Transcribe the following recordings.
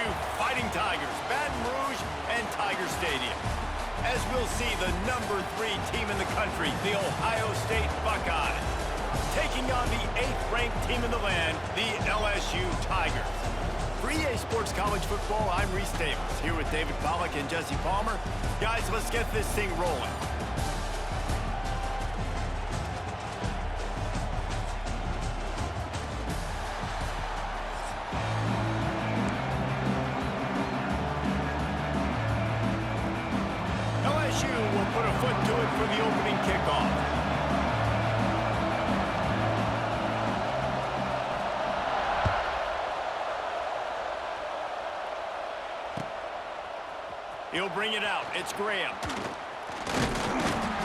LSU Fighting Tigers, Baton Rouge, and Tiger Stadium. As we'll see, the #3 team in the country, the Ohio State Buckeyes, taking on the 8th-ranked team in the land, the LSU Tigers. For EA Sports College Football, I'm Reese Davis, here with David Pollack and Jesse Palmer. Guys, let's get this thing rolling. LSU will put a foot to it for the opening kickoff. He'll bring it out. It's Graham.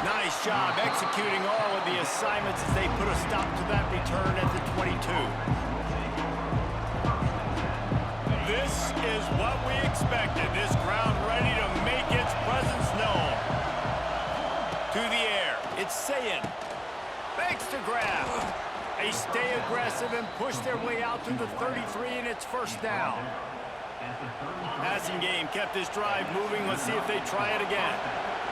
Nice job executing all of the assignments as they put a stop to that return at the 22. This is what we expected. This crowd ready to make its presence known. To the air. It's Sayin. Makes to grab. They stay aggressive and push their way out to the 33, and it's first down. Passing game kept this drive moving. Let's see if they try it again.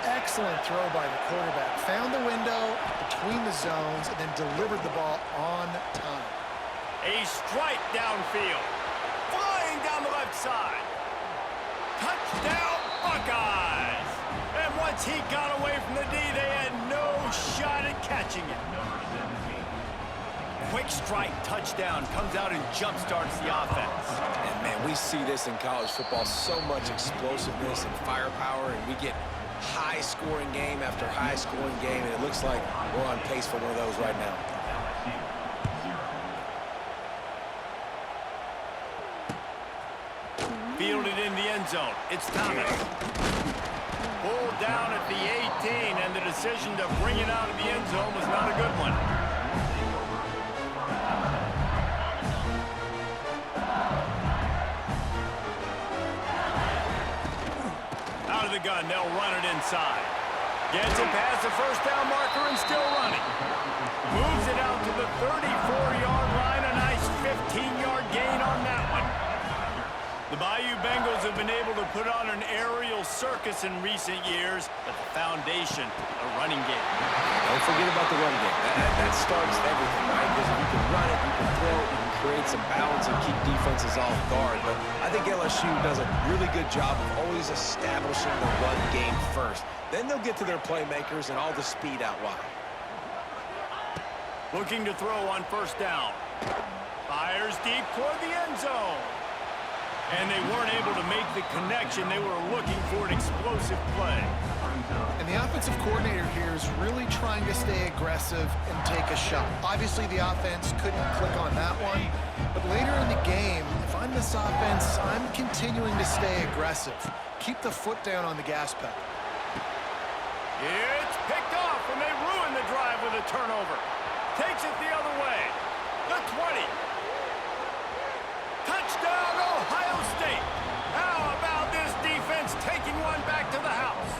Excellent throw by the quarterback. Found the window between the zones and then delivered the ball on time. A strike downfield. Flying down the left side. Touchdown, Buckeyes! And once he got away from the D, they had no shot at catching it. Quick strike touchdown comes out and jump-starts the offense. And, man, we see this in college football, so much explosiveness and firepower, and we get high-scoring game after high-scoring game, and it looks like we're on pace for one of those right now. Fielded in the end zone. It's Thomas. Pulled down at the 18, and the decision to bring it out of the end zone was not a good one. Out of the gun, they'll run it inside. Gets it past the first down marker and still running. Moves it out to the 34-yard line. A nice 15-yard gain on that one. The Bayou Bengals have been able to put on an aerial circus in recent years, but the foundation, a running game. Don't forget about the run game. That starts everything, right? Because if you can run it, you can throw it, you can create some balance and keep defenses off guard. But I think LSU does a really good job of always establishing the run game first. Then they'll get to their playmakers and all the speed out wide. Looking to throw on first down. Fires deep toward the end zone. And they weren't able to make the connection. They were looking for an explosive play. And the offensive coordinator here is really trying to stay aggressive and take a shot. Obviously, the offense couldn't click on that one. But later in the game, if I'm this offense, I'm continuing to stay aggressive. Keep the foot down on the gas pedal. It's picked off, and they ruin the drive with a turnover. Takes it the other way. The 20. Touchdown, Ohio State. How about this defense taking one back to the house?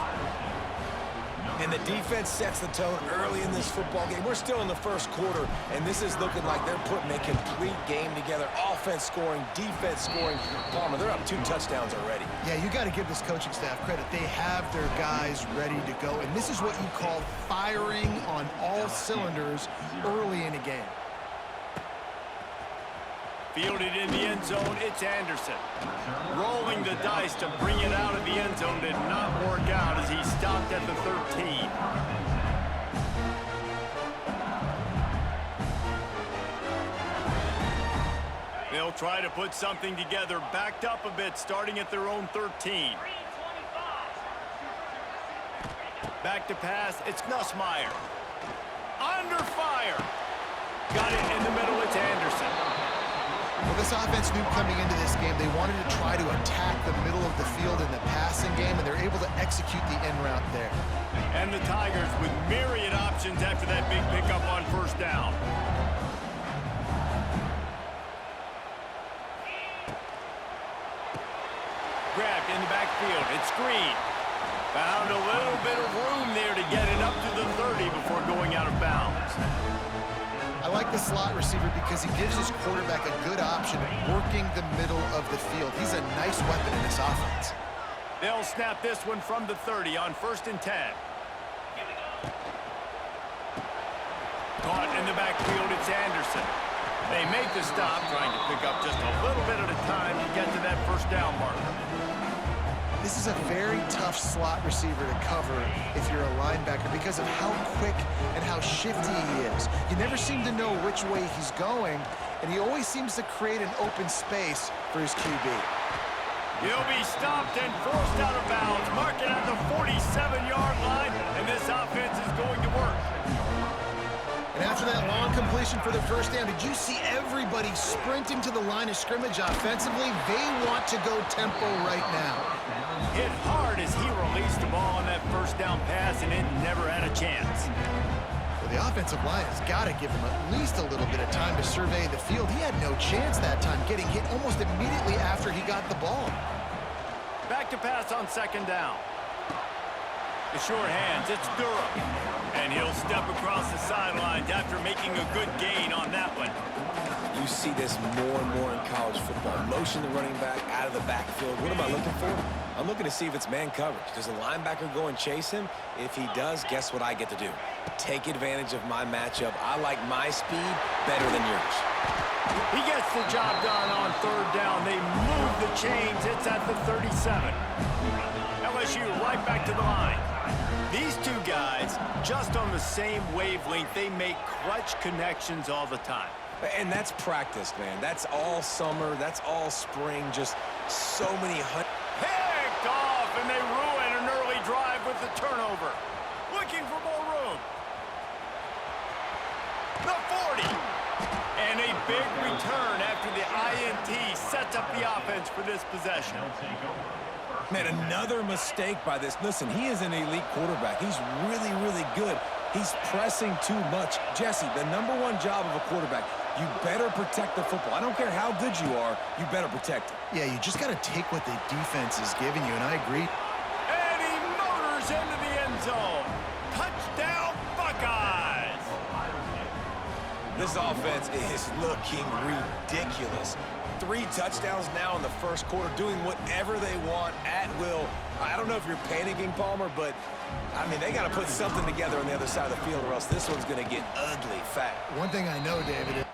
And the defense sets the tone early in this football game. We're still in the first quarter, and this is looking like they're putting a complete game together. Offense scoring, defense scoring. Palmer, they're up 2 touchdowns already. Yeah, you got to give this coaching staff credit. They have their guys ready to go, and this is what you call firing on all cylinders early in a game. Fielded in the end zone, it's Anderson. Rolling the dice to bring it out of the end zone did not work out as he stopped at the 13. They'll try to put something together, backed up a bit, starting at their own 13. Back to pass, it's Nussmeier. Under fire. Got it in the middle, it's Anderson. Well, this offense knew coming into this game they wanted to try to attack the middle of the field in the passing game, and they're able to execute the end route there. And the Tigers with myriad options after that big pickup on first down. Grabbed in the backfield. It's Green. Found a little bit of room there to get it up to the 30 before going out of bounds. I like the slot receiver because he gives his quarterback a good option working the middle of the field. He's a nice weapon in this offense. They'll snap this one from the 30 on 1st and 10. Caught in the backfield, it's Anderson. They make the stop, trying to pick up just a little bit at a time to get to that 1st down marker. This is a very tough slot receiver to cover if you're a linebacker because of how quick and how shifty he is. You never seem to know which way he's going, and he always seems to create an open space for his QB. He'll be stopped and forced out of bounds, marking at the 47-yard line, and this offense is going to work. And after that long completion for the 1st down, did you see everybody sprinting to the line of scrimmage offensively? They want to go tempo right now. Hit hard as he released the ball on that 1st down pass, and it never had a chance. Well, the offensive line has got to give him at least a little bit of time to survey the field. He had no chance that time, getting hit almost immediately after he got the ball. Back to pass on 2nd down. The short hands, it's Durham. And he'll step across the sidelines after making a good gain on that one. You see this more and more in college football. Motion the running back out of the backfield. What am I looking for? I'm looking to see if it's man coverage. Does the linebacker go and chase him? If he does, guess what I get to do? Take advantage of my matchup. I like my speed better than yours. He gets the job done on 3rd down. They move the chains. It's at the 37. LSU right back to the line. These two guys, just on the same wavelength, they make clutch connections all the time. And that's practice, man. That's all summer. That's all spring. Just so many picked off, and they ruin an early drive with the turnover. Looking for more room. The 40. And a big return after the INT sets up the offense for this possession. Man, another mistake by this. Listen, he is an elite quarterback. He's really, really good. He's pressing too much. Jesse, the #1 job of a quarterback, you better protect the football. I don't care how good you are, you better protect it. Yeah, you just got to take what the defense is giving you, and I agree. And he motors into the end zone. Touchdown, Buckeyes! This offense is looking ridiculous. 3 touchdowns now in the 1st quarter, doing whatever they want at will. I don't know if you're panicking, Palmer, but, I mean, they got to put something together on the other side of the field or else this one's going to get ugly fast. One thing I know, David, is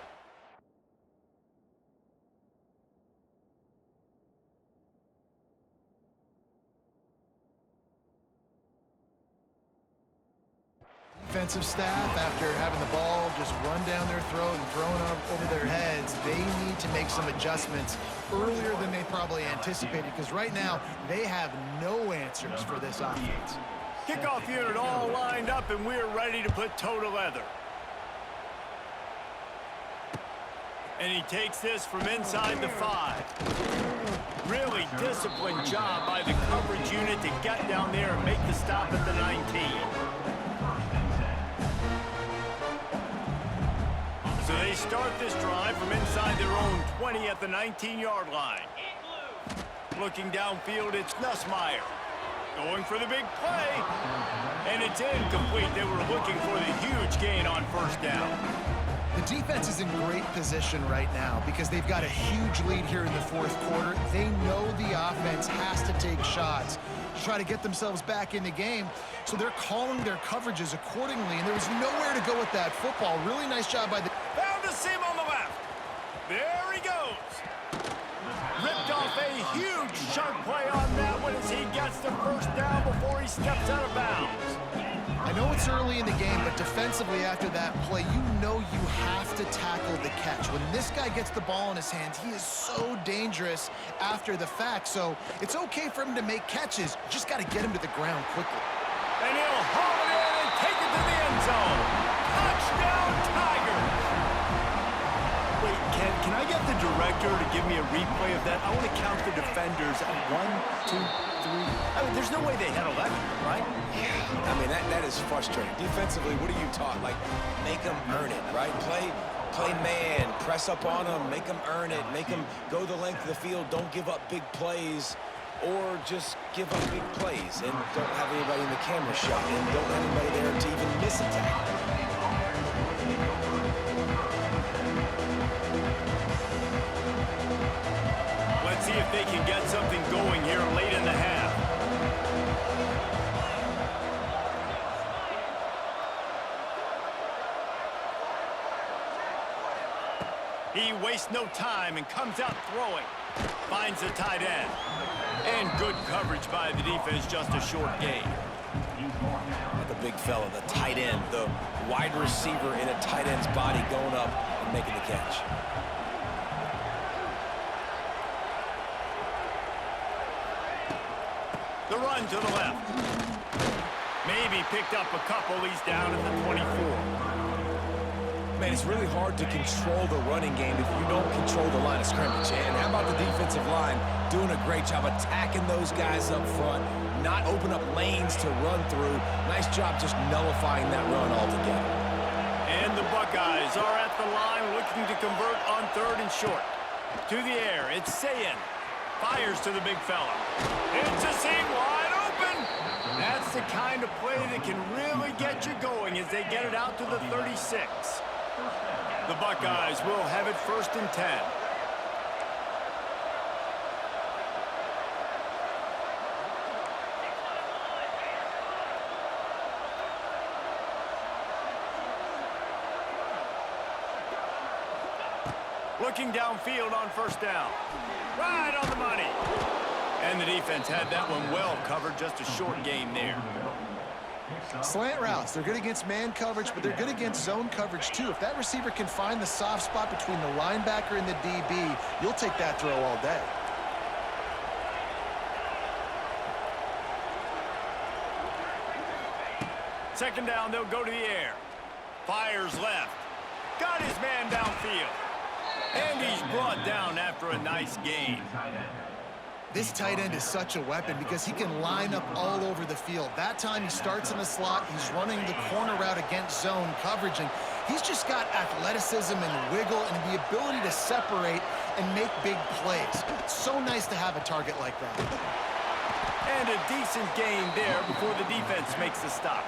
defensive staff, after having the ball just run down their throat and thrown over their heads, they need to make some adjustments earlier than they probably anticipated, because right now they have no answers for this offense. Kickoff unit all lined up, and we're ready to put toe to leather. And he takes this from inside the 5. Really disciplined job by the coverage unit to get down there and make the stop at the 19. So they start this drive from inside their own 20 at the 19-yard line. Looking downfield, it's Nussmeier. Going for the big play. And it's incomplete. They were looking for the huge gain on 1st down. The defense is in great position right now because they've got a huge lead here in the 4th quarter. They know the offense has to take shots to try to get themselves back in the game. So they're calling their coverages accordingly, and there was nowhere to go with that football. Really nice job by the... Found a seam on the left. There he goes. Ripped off a huge sharp play on that one as he gets the 1st down before he steps out of bounds. I know it's early in the game, but defensively after that play, you know you have to tackle the catch. When this guy gets the ball in his hands, he is so dangerous after the fact. So it's okay for him to make catches. You just got to get him to the ground quickly. And he'll haul it in and take it to the end zone. Touchdown, Tigers! Wait, can I get the director to give me a replay of that? I want to count the defenders at 1, 2, 3. I mean, there's no way they had 11, right? I mean, that is frustrating. Defensively, what are you taught? Like, make them earn it, right? Play man, press up on them, make them earn it, make them go the length of the field, don't give up big plays, or just give up big plays and don't have anybody in the camera shot and don't have anybody there to even miss a tackle. they can get something going here late in the half. He wastes no time and comes out throwing. Finds the tight end. And good coverage by the defense, just a short gain. The big fella, the tight end, the wide receiver in a tight end's body going up and making the catch. The run to the left. Maybe picked up a couple. He's down at the 24. Man, it's really hard to control the running game if you don't control the line of scrimmage. And how about the defensive line doing a great job attacking those guys up front, not open up lanes to run through. Nice job just nullifying that run altogether. And the Buckeyes are at the line looking to convert on 3rd and short. To the air, it's Sayin. Fires to the big fella. It's a seam wide open. That's the kind of play that can really get you going as they get it out to the 36. The Buckeyes will have it 1st and 10. Looking downfield on 1st down. Right on the money. And the defense had that one well covered, just a short gain there. Slant routes, they're good against man coverage, but they're good against zone coverage too. If that receiver can find the soft spot between the linebacker and the DB, you'll take that throw all day. Second down, they'll go to the air. Fires left. Got his man downfield. And he's brought down after a nice gain. This tight end is such a weapon because he can line up all over the field. That time he starts in the slot, he's running the corner route against zone coverage, and he's just got athleticism and wiggle and the ability to separate and make big plays. It's so nice to have a target like that. And a decent gain there before the defense makes the stop.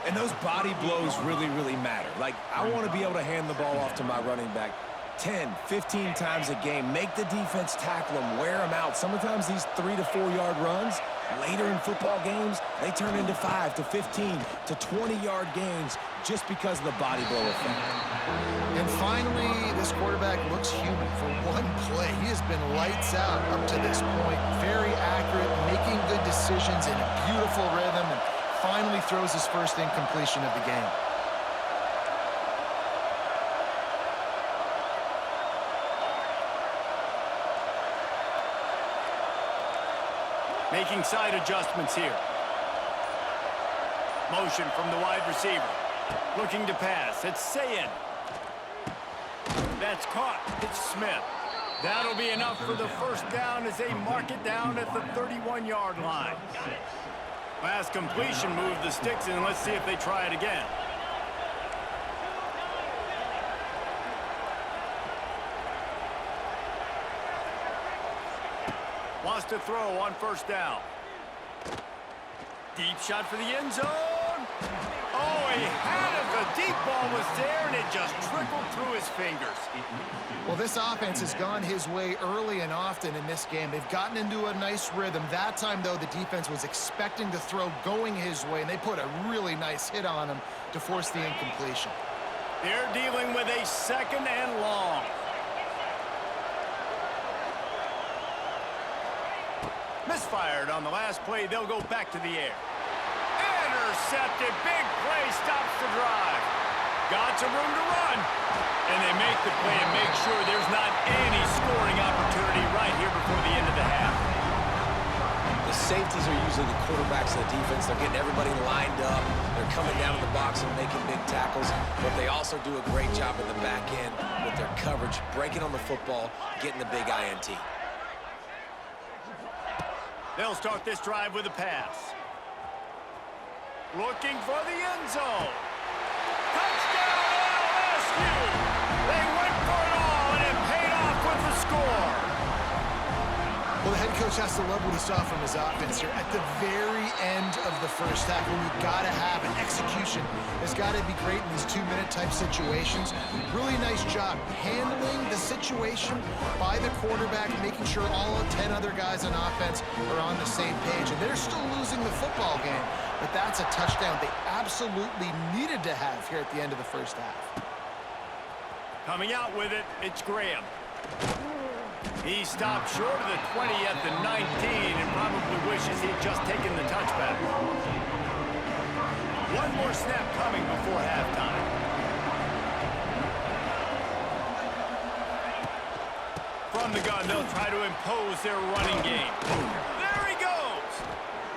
And those body blows really, really matter. Like, I want to be able to hand the ball off to my running back 10, 15 times a game. Make the defense tackle them, wear them out. Sometimes these 3 to 4 yard runs, later in football games, they turn into 5 to 15 to 20-yard gains just because of the body blow effect. And finally, this quarterback looks human for one play. He has been lights out up to this point. Very accurate, making good decisions in a beautiful rhythm, and finally throws his first incompletion of the game. Making side adjustments here. Motion from the wide receiver. Looking to pass. It's Sayin. That's caught. It's Smith. That'll be enough for the first down as they mark it down at the 31-yard line. Last completion moved the sticks in. Let's see if they try it again. Wants to throw on 1st down. Deep shot for the end zone. Oh, he had it. The deep ball was there, and it just trickled through his fingers. Well, this offense has gone his way early and often in this game. They've gotten into a nice rhythm. That time, though, the defense was expecting the throw going his way, and they put a really nice hit on him to force the incompletion. They're dealing with a 2nd and long. Misfired on the last play. They'll go back to the air. Intercepted. Big play. Stops the drive. Got some room to run. And they make the play and make sure there's not any scoring opportunity right here before the end of the half. The safeties are usually the quarterbacks of the defense. They're getting everybody lined up. They're coming down to the box and making big tackles. But they also do a great job at the back end with their coverage, breaking on the football, getting the big INT. They'll start this drive with a pass. Looking for the end zone. Touchdown, LSU! They went for it all, and it paid off with the score. Well, the head coach has to love what he saw from his offense here. At the very end of the first half, when you got to have an execution, has got to be great in these two-minute type situations. Really nice job handling the situation by the quarterback, making sure all 10 other guys on offense are on the same page. And they're still losing the football game, but that's a touchdown they absolutely needed to have here at the end of the first half. Coming out with it, it's Graham. He stopped short of the 20 at the 19 and probably wishes he'd just taken the touchback. One more snap coming before halftime. From the gun, they'll try to impose their running game. There he goes!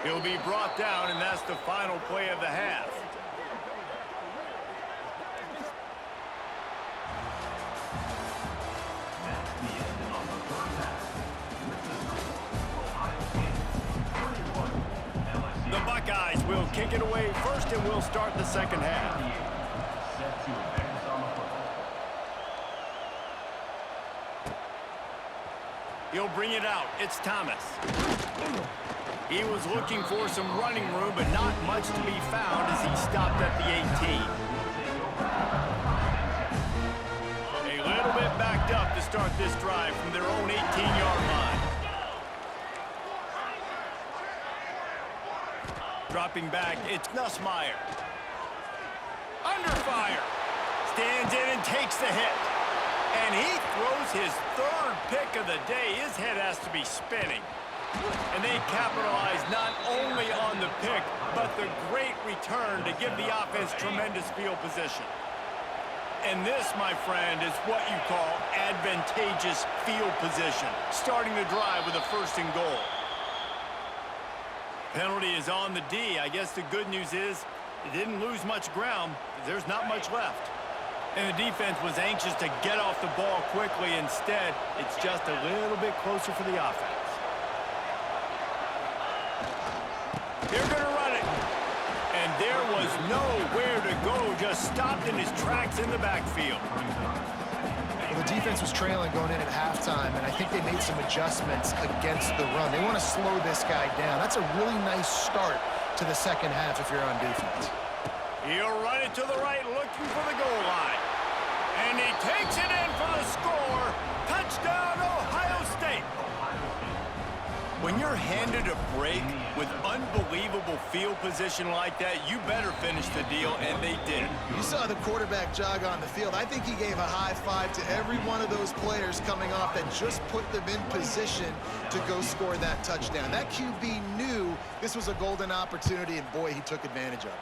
He'll be brought down, and that's the final play of the half. The Buckeyes will kick it away first, and we'll start the second half. He'll bring it out. It's Thomas. He was looking for some running room, but not much to be found as he stopped at the 18. A little bit backed up to start this drive from their own 18-yard line. Dropping back, it's Nussmeier. Under fire. Stands in and takes the hit. And he throws his third pick of the day. His head has to be spinning. And they capitalize not only on the pick, but the great return to give the offense tremendous field position. And this, my friend, is what you call advantageous field position. Starting the drive with a first and goal. Penalty is on the D. I guess the good news is it didn't lose much ground. There's not much left. And the defense was anxious to get off the ball quickly. Instead, it's just a little bit closer for the offense. They're going to run it. And there was nowhere to go. Just stopped in his tracks in the backfield. Well, the defense was trailing going in at halftime, and I think they made some adjustments against the run. They want to slow this guy down. That's a really nice start to the second half if you're on defense. He'll run it to the right, looking for the goal line. And he takes it in for the score. Touchdown, Ohio State. When you're handed a break with unbelievable field position like that, you better finish the deal, and they did. You saw the quarterback jog on the field. I think he gave a high five to every one of those players coming off that just put them in position to go score that touchdown. That QB knew this was a golden opportunity, and boy, he took advantage of it.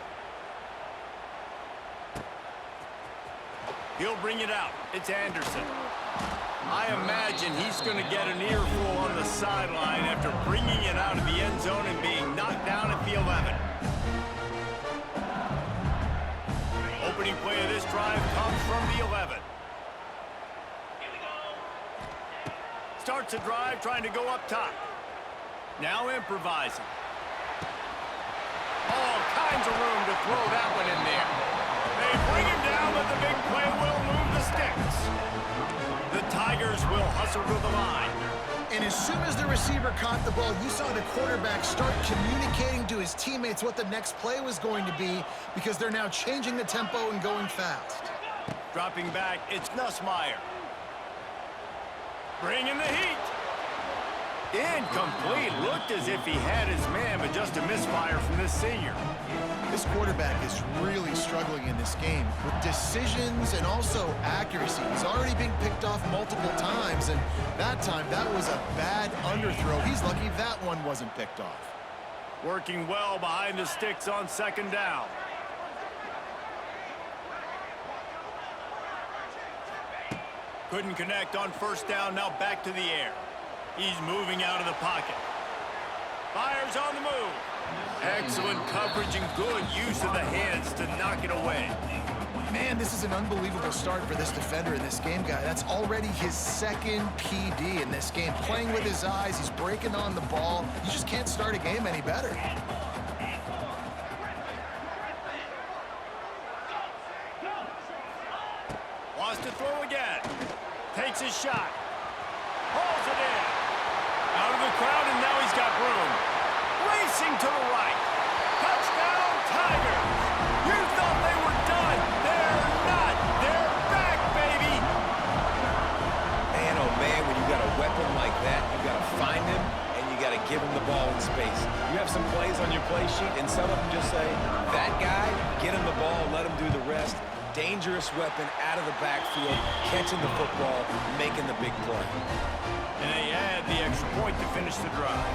He'll bring it out. It's Anderson. I imagine he's going to get an earful on the sideline after bringing it out of the end zone and being knocked down at the 11. Opening play of this drive comes from the 11. Starts a drive trying to go up top. Now improvising. All kinds of room to throw that one in there. They bring him down, but the big play will move the sticks. The Tigers will hustle to the line. And as soon as the receiver caught the ball, you saw the quarterback start communicating to his teammates what the next play was going to be because they're now changing the tempo and going fast. Dropping back, it's Nussmeier. Bringing the heat. Incomplete. Looked as if he had his man, but just a misfire from this senior. This quarterback is really struggling in this game with decisions and also accuracy. He's already being picked off multiple times, and that time, that was a bad underthrow. He's lucky that one wasn't picked off. Working well behind the sticks on second down. Couldn't connect on first down, now back to the air. He's moving out of the pocket. Fires on the move. Excellent coverage and good use of the hands to knock it away. Man, this is an unbelievable start for this defender in this game, guy. That's already his second PD in this game. Playing with his eyes, he's breaking on the ball. You just can't start a game any better. Wants to throw again. Takes his shot. Hauls it in. Out of the to the right. Touchdown, Tigers! You thought they were done. They're not. They're back, baby! Man, oh man, when you got a weapon like that, you got to find him and you got to give him the ball in space. You have some plays on your play sheet, and some of them just say, that guy, get him the ball, let him do the rest. Dangerous weapon out of the backfield, catching the football, making the big play. And they add the extra point to finish the drive.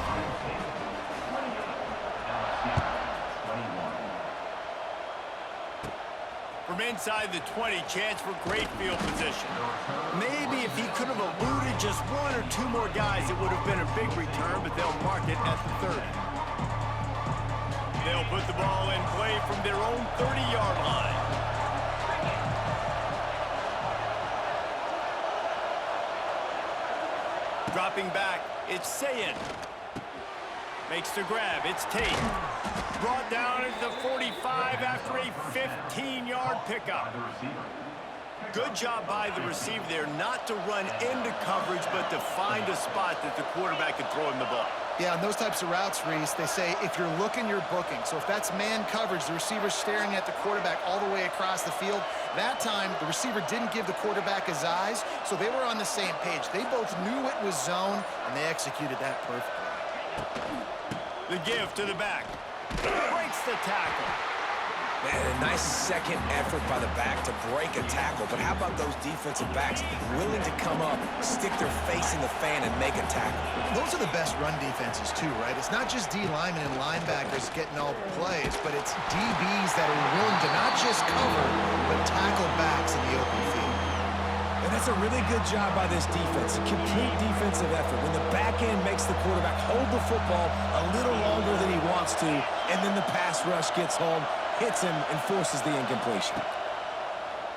From inside the 20, chance for great field position. Maybe if he could have eluded just one or two more guys, it would have been a big return, but they'll mark it at the 30. They'll put the ball in play from their own 30-yard line. Dropping back, it's Sayin. Makes the grab, it's Tate. Brought down at the 45 after a 15-yard pickup. Good job by the receiver there, not to run into coverage, but to find a spot that the quarterback could throw him the ball. Yeah, on those types of routes, Reese, they say if you're looking, you're booking. So if that's man coverage, the receiver's staring at the quarterback all the way across the field. That time, the receiver didn't give the quarterback his eyes, so they were on the same page. They both knew it was zone, and they executed that perfectly. The give to the back. Breaks the tackle. Man, a nice second effort by the back to break a tackle. But how about those defensive backs willing to come up, stick their face in the fan, and make a tackle? Those are the best run defenses, too, right? It's not just D linemen and linebackers getting all the plays, but it's DBs that are willing to not just cover, but tackle backs in the open field. And that's a really good job by this defense. A complete defensive effort. When the back end makes the quarterback hold the football a little longer than he wants to, and then the pass rush gets home, hits him, and forces the incompletion.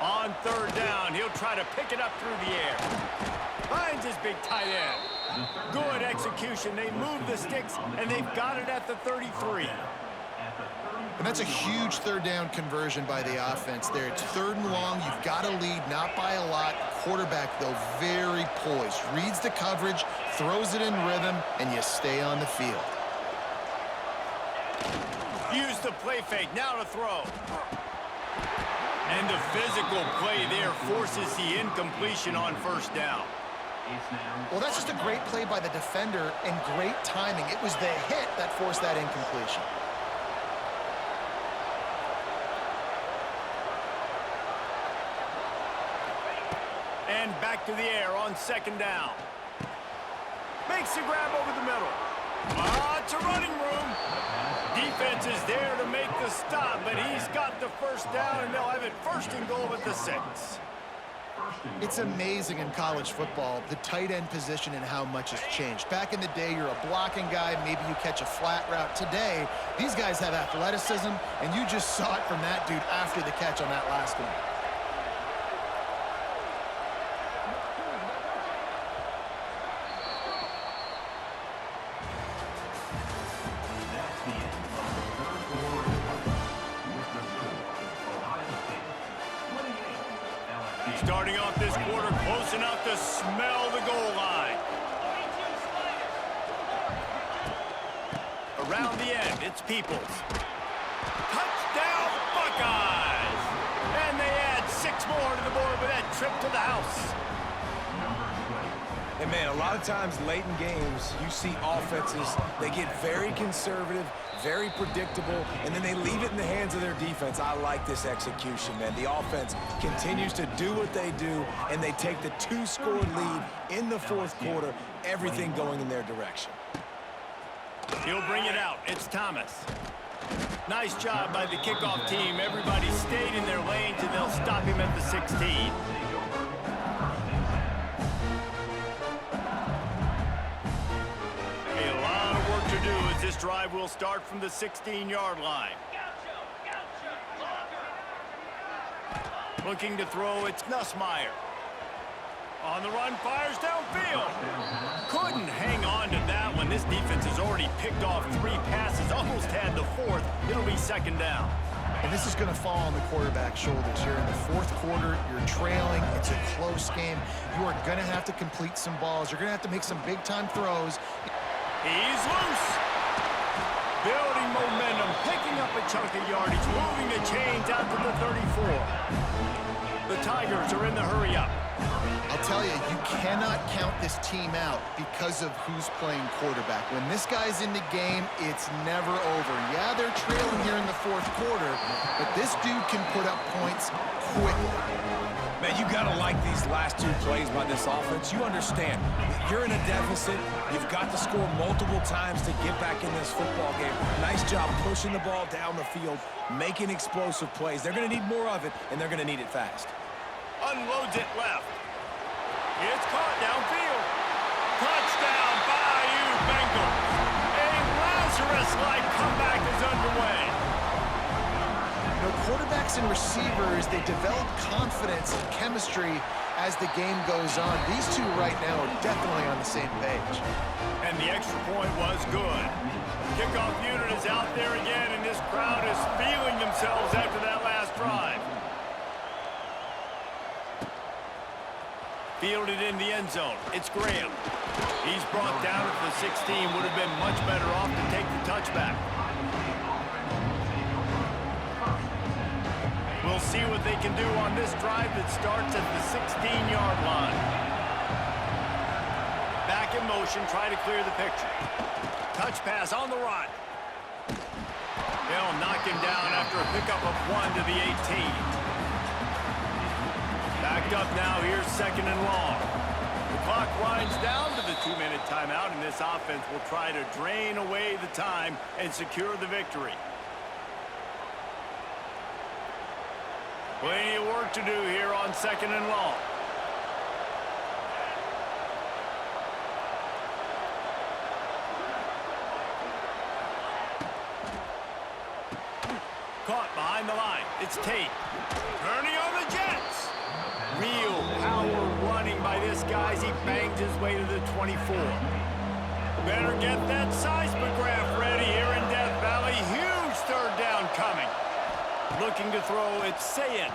On third down, he'll try to pick it up through the air. Finds his big tight end. Good execution. They move the sticks, and they've got it at the 33. And that's a huge third down conversion by the offense there. It's third and long. You've got to lead, not by a lot. Quarterback, though, very poised. Reads the coverage, throws it in rhythm, and you stay on the field. Use the play fake, now to throw. And the physical play there forces the incompletion on first down. Well, that's just a great play by the defender and great timing. It was the hit that forced that incompletion. And back to the air on second down. Makes the grab over the middle. It's a running room. Defense is there to make the stop, but he's got the first down, and they'll have it first and goal at the 6. It's amazing in college football, the tight end position and how much has changed. Back in the day, you're a blocking guy, maybe you catch a flat route. Today, these guys have athleticism, and you just saw it from that dude after the catch on that last one. Starting off this quarter, close enough to smell the goal line. Around the end, it's Peoples. Touchdown, Buckeyes! And they add 6 more to the board with that trip to the house. And man, a lot of times late in games, you see offenses, they get very conservative, very predictable, and then they leave it in the hands of their defense. I like this execution, man. The offense continues to do what they do, and they take the 2-score lead in the fourth quarter, everything going in their direction. He'll bring it out. It's Thomas. Nice job by the kickoff team. Everybody stayed in their lanes, and they'll stop him at the 16. This drive will start from the 16-yard line. Looking to throw, it's Nussmeier. On the run, fires downfield. Couldn't hang on to that one. This defense has already picked off 3 passes, almost had the 4th. It'll be second down. And this is going to fall on the quarterback's shoulders here in the fourth quarter. You're trailing. It's a close game. You are going to have to complete some balls. You're going to have to make some big-time throws. He's loose. building momentum, picking up a chunk of yardage, moving the chains out to the 34. The Tigers are in the hurry-up. I'll tell you, you cannot count this team out because of who's playing quarterback. When this guy's in the game, it's never over. Yeah, they're trailing here in the fourth quarter, but this dude can put up points quickly. Man, you got to like these last two plays by this offense. You understand, you're in a deficit. You've got to score multiple times to get back in this football game. Nice job pushing the ball down the field, making explosive plays. They're going to need more of it, and they're going to need it fast. Unloads it left. It's caught downfield. Touchdown, Bayou Bengals. A Lazarus-like comeback is underway. You know, quarterbacks and receivers, they develop confidence and chemistry as the game goes on. These two right now are definitely on the same page. And the extra point was good. Kickoff unit is out there again, and this crowd is feeling themselves after that last drive. Fielded in the end zone. It's Graham. He's brought down at the 16. Would have been much better off to take the touchback. We'll see what they can do on this drive that starts at the 16-yard line. Back in motion, try to clear the picture. Touch pass on the run. They'll knock him down after a pickup of 1 to the 18. Backed up now, here's second and long. The clock winds down to the 2-minute timeout, and this offense will try to drain away the time and secure the victory. Plenty of work to do here on second and long. Caught behind the line. It's Tate. Turning on the Jets. Real power running by this guy as he bangs his way to the 24. Better get that seismograph ready here in Death Valley. Huge third down coming. Looking to throw, it's Sayin.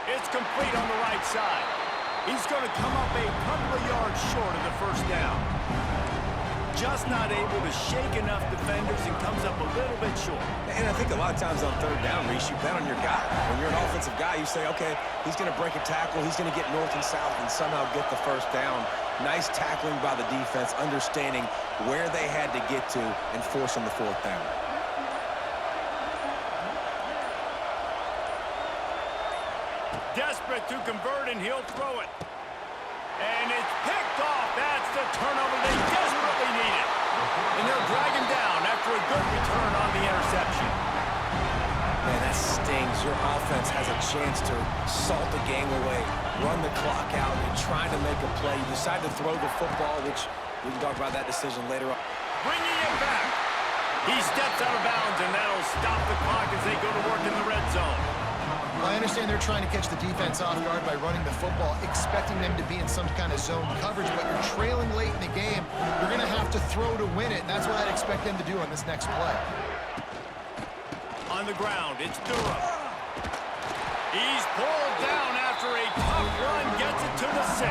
It's complete on the right side. He's going to come up a couple of yards short of the first down. Just not able to shake enough defenders and comes up a little bit short. And I think a lot of times on third down, Reese, you bet on your guy. When you're an offensive guy, you say, okay, he's going to break a tackle, he's going to get north and south and somehow get the first down. Nice tackling by the defense, understanding where they had to get to and forcing the fourth down. Desperate to convert, and he'll throw it. And it's picked off. That's the turnover they desperately needed. And they'll drag him down after a good return on the interception. Man, that stings. Your offense has a chance to salt the game away, run the clock out, and trying to make a play. You decide to throw the football, which we can talk about that decision later on. Bringing him back. He steps out of bounds, and that'll stop the clock as they go to work in the red zone. I understand they're trying to catch the defense off guard by running the football, expecting them to be in some kind of zone coverage, but you're trailing late in the game. You're going to have to throw to win it, and that's what I'd expect them to do on this next play. On the ground, it's Durham. He's pulled down after a tough run, gets it to the 6.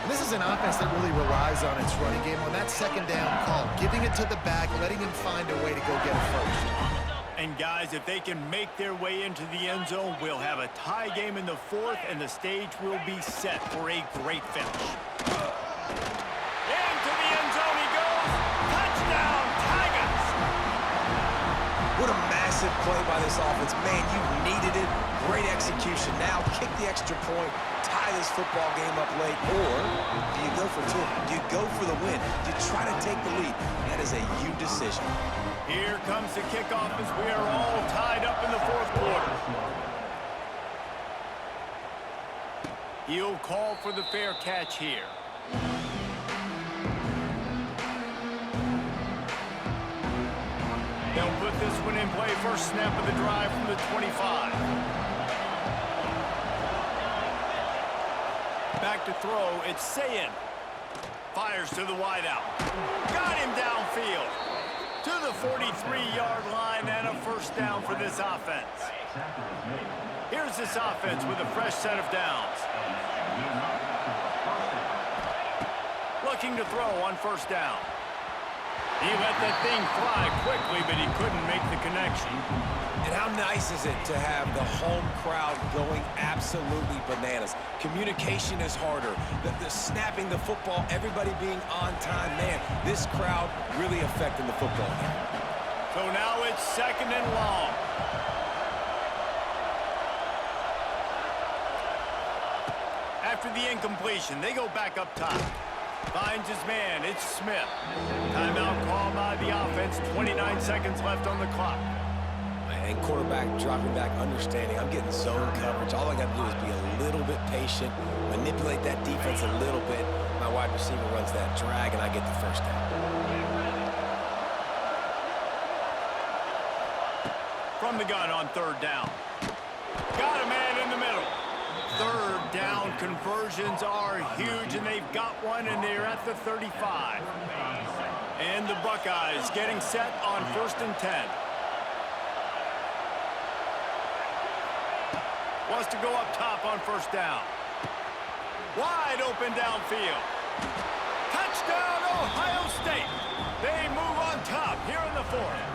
And this is an offense that really relies on its running game. On that second down call, giving it to the back, letting him find a way to go get it first. And guys, if they can make their way into the end zone, we'll have a tie game in the fourth, and the stage will be set for a great finish. Into the end zone he goes. Touchdown, Tigers! What a massive play by this offense. Man, you needed it. Great execution. Now kick the extra point, tie this football game up late, or do you go for two? Do you go for the win? Do you try to take the lead? That is a you decision. Here comes the kickoff as we are all tied up in the fourth quarter. He'll call for the fair catch here. They'll put this one in play. First snap of the drive from the 25. Back to throw. It's Sayin. Fires to the wideout. Got him downfield. To the 43-yard line and a first down for this offense. Here's this offense with a fresh set of downs. Looking to throw on first down. He let that thing fly quickly, but he couldn't make the connection. And how nice is it to have the home crowd going absolutely bananas? Communication is harder. The snapping the football, everybody being on time. Man, this crowd really affecting the football game. So now it's 2nd and long. After the incompletion, they go back up top. Finds his man. It's Smith. Timeout call by the offense. 29 seconds left on the clock. And quarterback dropping back, understanding I'm getting zone coverage. All I got to do is be a little bit patient, manipulate that defense a little bit. My wide receiver runs that drag, and I get the first down. From the gun on 3rd down. Got a man in the middle. 3rd down conversions are huge, and they've got one, and they're at the 35. And the Buckeyes getting set on 1st and 10. Wants to go up top on 1st down. Wide open downfield. Touchdown, Ohio State. They move on top here in the 4th.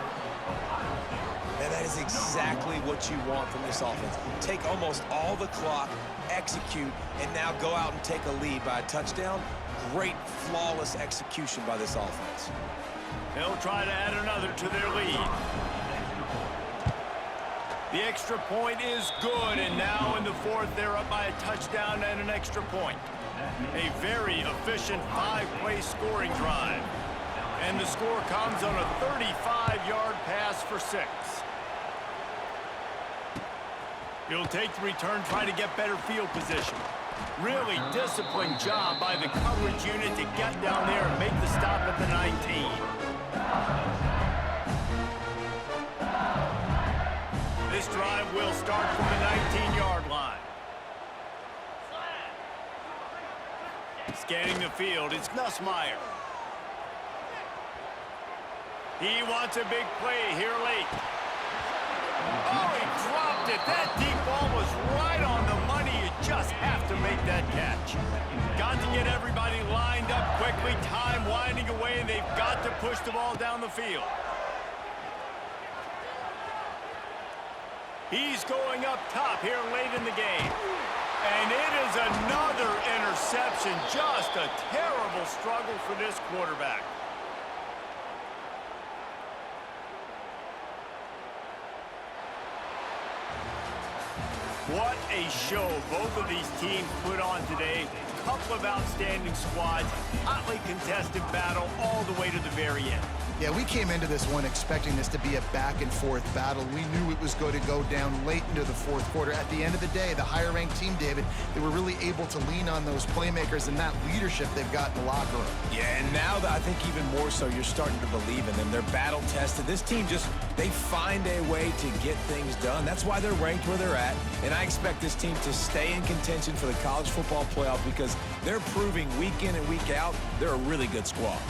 And that is exactly what you want from this offense. Take almost all the clock, execute, and now go out and take a lead by a touchdown. Great, flawless execution by this offense. They'll try to add another to their lead. The extra point is good, and now in the 4th, they're up by a touchdown and an extra point. A very efficient 5-play scoring drive. And the score comes on a 35-yard pass for 6. He'll take the return, try to get better field position. Really disciplined job by the coverage unit to get down there and make the stop at the 19. This drive will start from the 19-yard line. Scanning the field, it's Nussmeier. He wants a big play here late. Oh, he dropped it. That deep ball was right on the money. You just have to make that catch. Got to get everybody lined up quickly. Time winding away, and they've got to push the ball down the field. He's going up top here late in the game. And it is another interception. Just a terrible struggle for this quarterback. What a show both of these teams put on today. Couple of outstanding squads, hotly contested battle all the way to the very end. Yeah, we came into this one expecting this to be a back-and-forth battle. We knew it was going to go down late into the 4th quarter. At the end of the day, the higher-ranked team, David, they were really able to lean on those playmakers and that leadership they've got in the locker room. Yeah, and now that I think even more so, you're starting to believe in them. They're battle-tested. This team they find a way to get things done. That's why they're ranked where they're at, and I expect this team to stay in contention for the college football playoff because they're proving week in and week out they're a really good squad.